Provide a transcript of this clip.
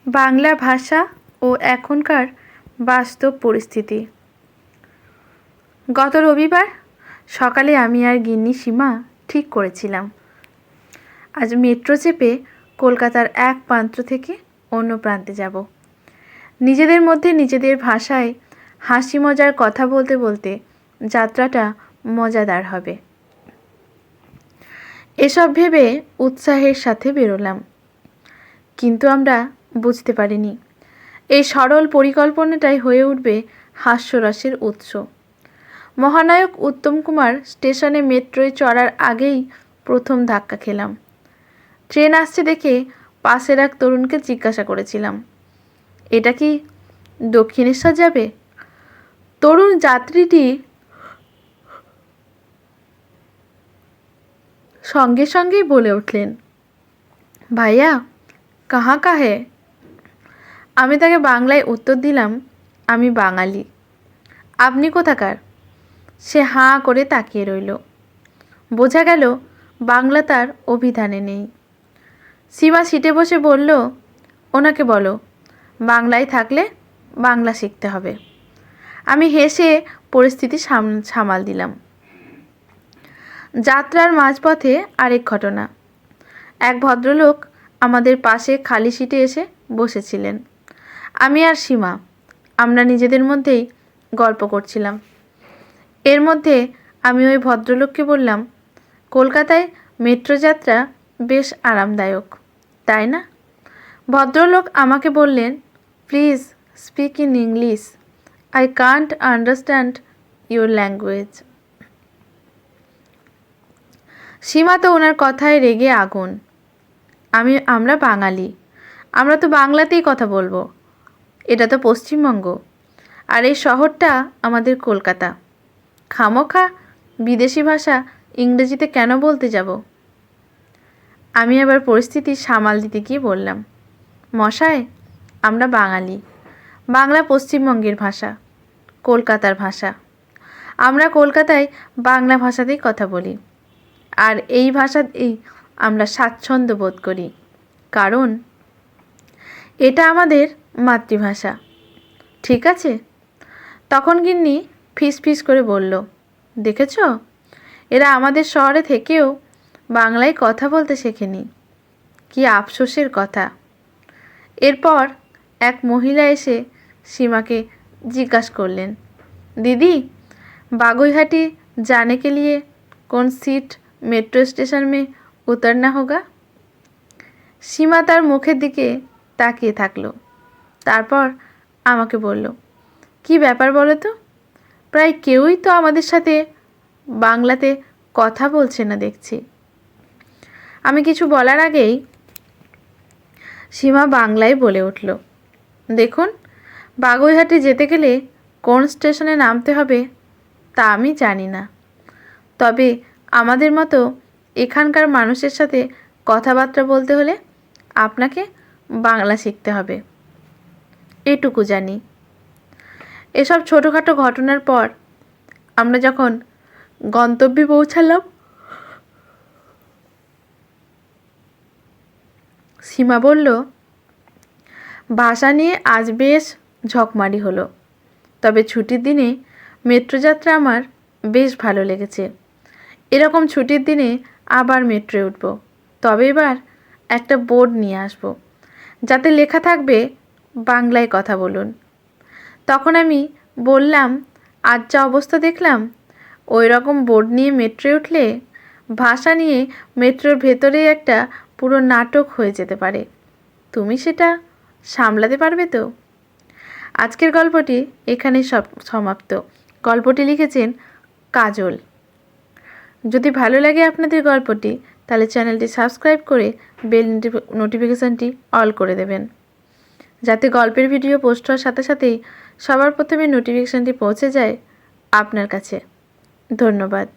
বাংলা ভাষা ও এখনকার বাস্তব পরিস্থিতি। গত রবিবার সকালে আমি আর গিন্নি সীমা ঠিক করেছিলাম আজ মেট্রো চেপে কলকাতার এক প্রান্ত থেকে অন্য প্রান্তে যাব। নিজেদের মধ্যে নিজেদের ভাষায় হাসি মজার কথা বলতে বলতে যাত্রাটা মজাদার হবে, এসব ভেবে উৎসাহের সাথে বেরোলাম। কিন্তু আমরা বুঝতে পারিনি এই সরল পরিকল্পনাটাই হয়ে উঠবে হাস্যরসের উৎস। মহানায়ক উত্তম কুমার স্টেশনে মেট্রোয় চড়ার আগেই প্রথম ধাক্কা খেলাম। ট্রেন আসছে দেখে পাশের এক তরুণকে জিজ্ঞাসা করেছিলাম, এটা কি দক্ষিণেশ্বর যাবে? তরুণ যাত্রীটি সঙ্গে সঙ্গেই বলে উঠলেন, ভাইয়া কাহা কা হে? আমি তাকে বাংলায় উত্তর দিলাম, আমি বাঙালি। আপনি কোথাকার? সে হাঁ করে তাকিয়ে রইল। বোঝা গেল বাংলা তার অভিধানে নেই। সীমা সিটে বসে বলল, ওনাকে বলো বাংলায় থাকলে বাংলা শিখতে হবে। আমি হেসে পরিস্থিতি সামাল দিলাম। যাত্রার মাঝপথে আরেক ঘটনা। এক ভদ্রলোক আমাদের পাশে খালি সিটে এসে বসেছিলেন। আমি আর সীমা আমরা নিজেদের মধ্যেই গল্প করছিলাম। এর মধ্যে আমি ওই ভদ্রলোককে বললাম, কলকাতায় মেট্রো যাত্রা বেশ আরামদায়ক, তাই না? ভদ্রলোক আমাকে বললেন, please speak in English, I can't understand your language. Seema তো ওনার কথায় রেগে আগুন। আমরা বাঙালি, আমরা তো বাংলাতেই কথা বলবো। এটা তো পশ্চিমবঙ্গ, আর এই শহরটা আমাদের কলকাতা। খামোখা বিদেশি ভাষা ইংরেজিতে কেন বলতে যাব? আমি আবার পরিস্থিতি সামাল দিতে গিয়ে বললাম, মশাই আমরা বাঙালি, বাংলা পশ্চিমবঙ্গের ভাষা, কলকাতার ভাষা। আমরা কলকাতায় বাংলা ভাষাতেই কথা বলি, আর এই ভাষাতেই আমরা স্বাচ্ছন্দ্য বোধ করি, কারণ এটা আমাদের মাতৃভাষা। ঠিক আছে? তখন গিন্নি ফিস ফিস করে বলল, দেখেছ, এরা আমাদের শহরে থেকেও বাংলায় কথা বলতে শেখেনি। কি আফসোসের কথা। এরপর এক মহিলা এসে সীমাকে জিজ্ঞাসা করলেন, दीदी बागुईहाटी जाने के लिए कौन सीट मेट्रो स्टेशन में उतरना होगा? সীমা তার মুখের দিকে তাকিয়ে থাকলো। তারপর আমাকে বলল, কি ব্যাপার বলো তো? প্রায় কেউই তো আমাদের সাথে বাংলাতে কথা বলছে না দেখছি। আমি কিছু বলার আগেই সীমা বাংলায় বলে উঠল, দেখুন, বাগুইহাটি যেতে গেলে কোন স্টেশনে নামতে হবে তা আমি জানি না, তবে আমাদের মতো এখানকার মানুষের সাথে কথাবার্তা বলতে হলে আপনাকে বাংলা শিখতে হবে, এটুকু জানি। এসব ছোটোখাটো ঘটনার পর আমরা যখন গন্তব্যে পৌঁছালাম, সীমা বলল, ভাষা নিয়ে আজ বেশ ঝকমারি হলো, তবে ছুটির দিনে মেট্রো যাত্রা আমার বেশ ভালো লেগেছে। এরকম ছুটির দিনে আবার মেট্রোয় উঠব, তবে এবার একটা বোর্ড নিয়ে আসব, যাতে লেখা থাকবে বাংলায় কথা বলুন। তখন আমি বললাম, আজ যা অবস্থা দেখলাম, ওই রকম বোর্ড নিয়ে মেট্রোয় উঠলে ভাষা নিয়ে মেট্রোর ভেতরেই একটা পুরো নাটক হয়ে যেতে পারে। তুমি সেটা সামলাতে পারবে তো? আজকের গল্পটি এখানেই সমাপ্ত। গল্পটি লিখেছেন কাজল। যদি ভালো লাগে আপনাদের গল্পটি, তাহলে চ্যানেলটি সাবস্ক্রাইব করে বেল নোটিফিকেশানটি অল করে দেবেন, যাতে গল্পের ভিডিও পোস্ট হওয়ার সাথে সাথেই সবার প্রথমে নোটিফিকেশানটি পৌঁছে যায় আপনার কাছে। ধন্যবাদ।